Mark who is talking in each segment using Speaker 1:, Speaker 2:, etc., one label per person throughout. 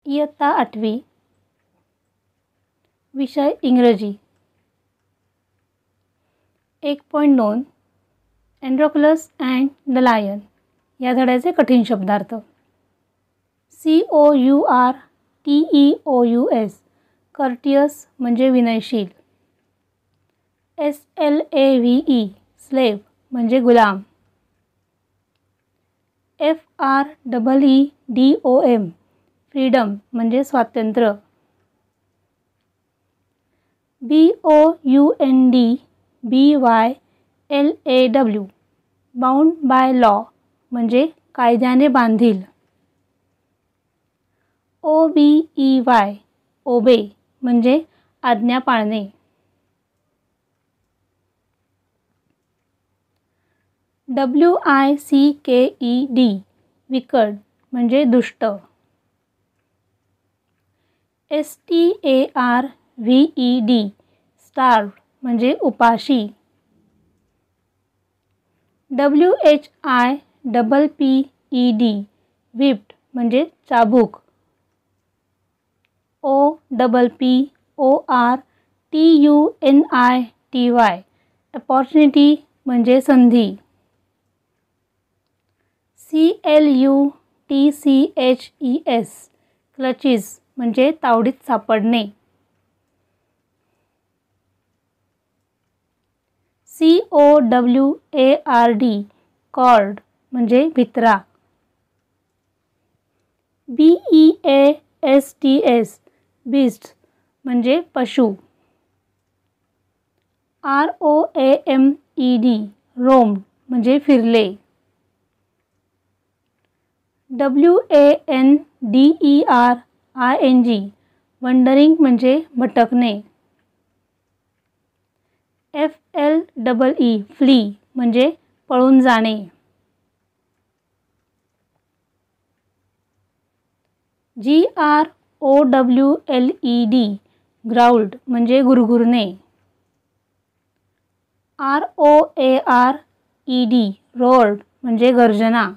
Speaker 1: इयत्ता 8वी. विषय इंग्रजी. 1.2 एंड्रोक्लस अँड द लायन या धड्याचे कठीण शब्दार्थ. COURTEOUS कर्टियस म्हणजे विनयशील. SLAVE स्लेव म्हणजे गुलाम. FREEDOM फ्रीडम म्हणजे स्वातंत्र्य. BOUNDBYLAW बाउंड बाय लॉ म्हणजे कायद्याने बांधील. OBEY ओबे म्हणजे आज्ञा पाळणे. WICKED विकट म्हणजे दुष्ट. STARVED स्टार्व्ड म्हणजे उपाशी. WHIPPED व्हिप्ड म्हणजे चाबूक. OPPORTUNITY अपॉर्च्युनिटी म्हणजे संधी. CLUTCHES क्लचीज म्हणजे तावडीत सापडणे. COWARD कॉर्ड म्हणजे भित्रा. BEASTS बीस्ट म्हणजे पशु. ROAMED रोम म्हणजे फिरले. WANDERING वंडरिंग म्हणजे भटकणे. FLEE फ्ली म्हणजे पळून जाणे. GROWLED ग्राउल्ड म्हणजे गुरगुरणे. ROARED रोअर्ड म्हणजे गर्जना.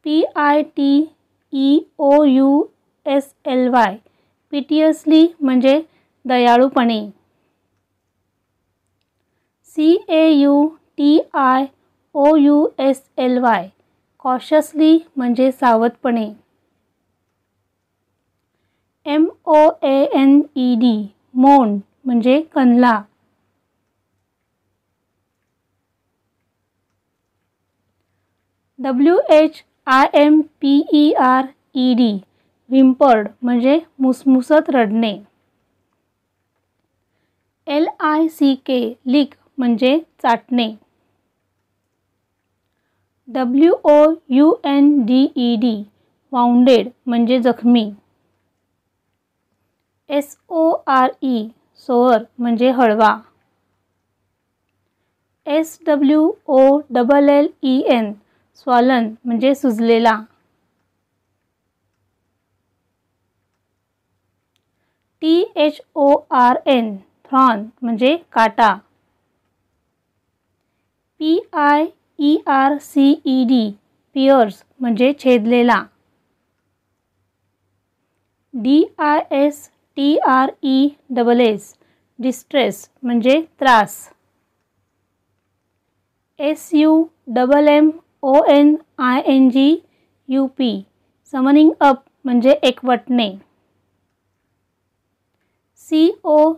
Speaker 1: PITEOUSLY पिटियसली म्हणजे दयाळूपणे. CAUTIOUSLY कॉशसली म्हणजे सावधपणे. MOANED मौन म्हणजे कणला. WHIMPERED व्हिम्पर्ड म्हणजे मुसमुसत रडणे. LICK लिक म्हणजे चाटणे. WOUNDED वाउंडेड म्हणजे जखमी. SORE सोअर म्हणजे हळवा. SWOLLEN स्वॉलन म्हणजे सुजलेला. THORN थॉर्न म्हणजे काटा. PIERCED पियर्स म्हणजे छेदलेला. DISTRESS डिस्ट्रेस म्हणजे त्रास. SUMMONINGUP समनिंग अप म्हणजे एकवटणे. COURAGE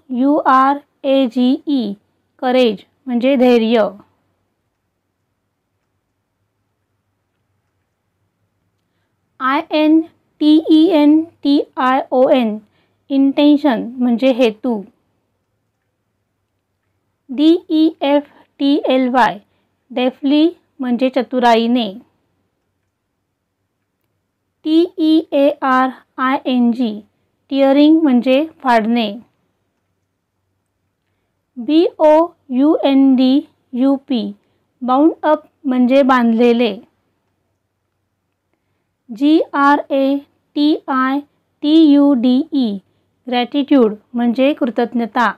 Speaker 1: करेज म्हणजे धैर्य. INTENTION इंटेन्शन म्हणजे हेतू. DEFTLY डेफली म्हणजे चतुराईने. TEARING टिअरिंग म्हणजे फाडणे. BOUNDUP बाउंड अप म्हणजे बांधलेले. GRATITUDE ग्रॅटिट्यूड म्हणजे कृतज्ञता.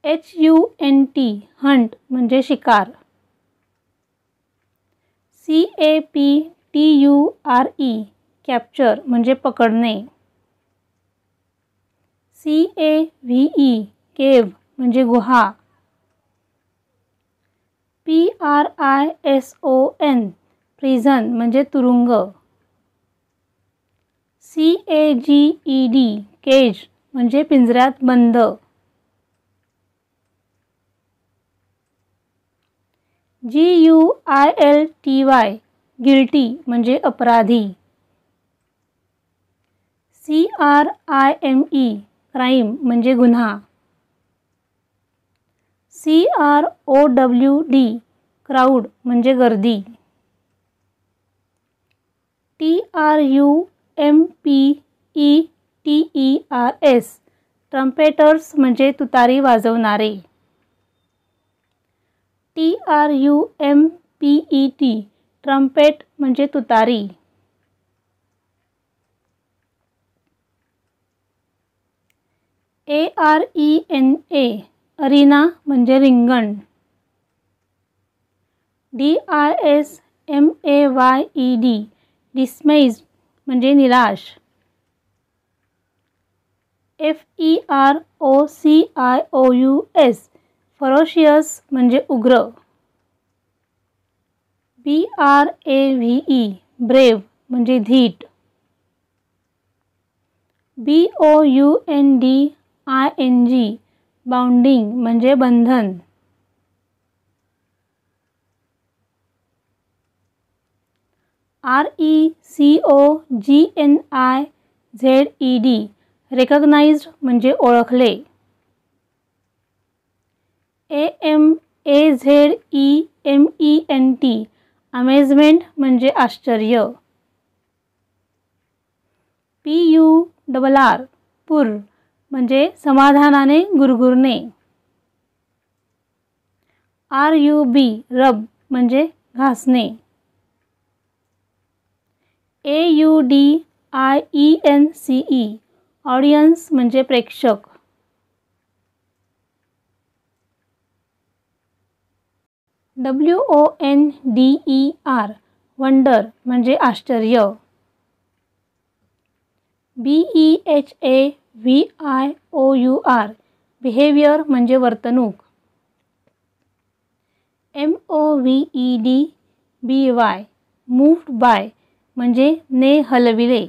Speaker 1: HUNT हंट म्हणजे शिकार. CAPTURE कॅप्चर म्हणजे पकडणे. CAVE केव्ह म्हणजे गुहा. PRISON प्रिझन म्हणजे तुरुंग. CAGED केज म्हणजे पिंजऱ्यात बंद. GUILTY गिल्टी म्हणजे अपराधी. CRIME क्राईम म्हणजे गुन्हा. CROWD क्राऊड म्हणजे गर्दी. TRUMPETERS ट्रम्पेटर्स म्हणजे तुतारी वाजवणारे. TRUMPET ट्रम्पेट म्हणजे तुतारी. ARENA अरीना म्हणजे रिंगण. DISMAYED डिस्मेज म्हणजे निराश. FEROCIOUS फरोशियस म्हणजे उग्र. BRAVE ब्रेव म्हणजे धीट. BOUNDING बाउंडिंग म्हणजे बंधन. RECOGNIZED रेकग्नाइज्ड म्हणजे ओळखले. AMAZEMENT अमेजमेंट म्हणजे आश्चर्य. PURR पुर म्हणजे समाधानाने गुरगुरणे. RUB रब म्हणजे घासणे. AUDIENCE ऑडियन्स म्हणजे प्रेक्षक. WONDER वंडर म्हणजे आश्चर्य. BEHAVIOR बिहेवियर म्हणजे वर्तणूक. MOVEDBY मूव्ड बाय म्हणजे ने हलविले.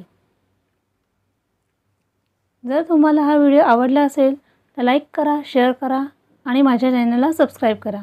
Speaker 1: जर तुम्हाला हा व्हिडिओ आवडला असेल तर लाईक करा, शेअर करा आणि माझ्या चॅनलला सबस्क्राईब करा.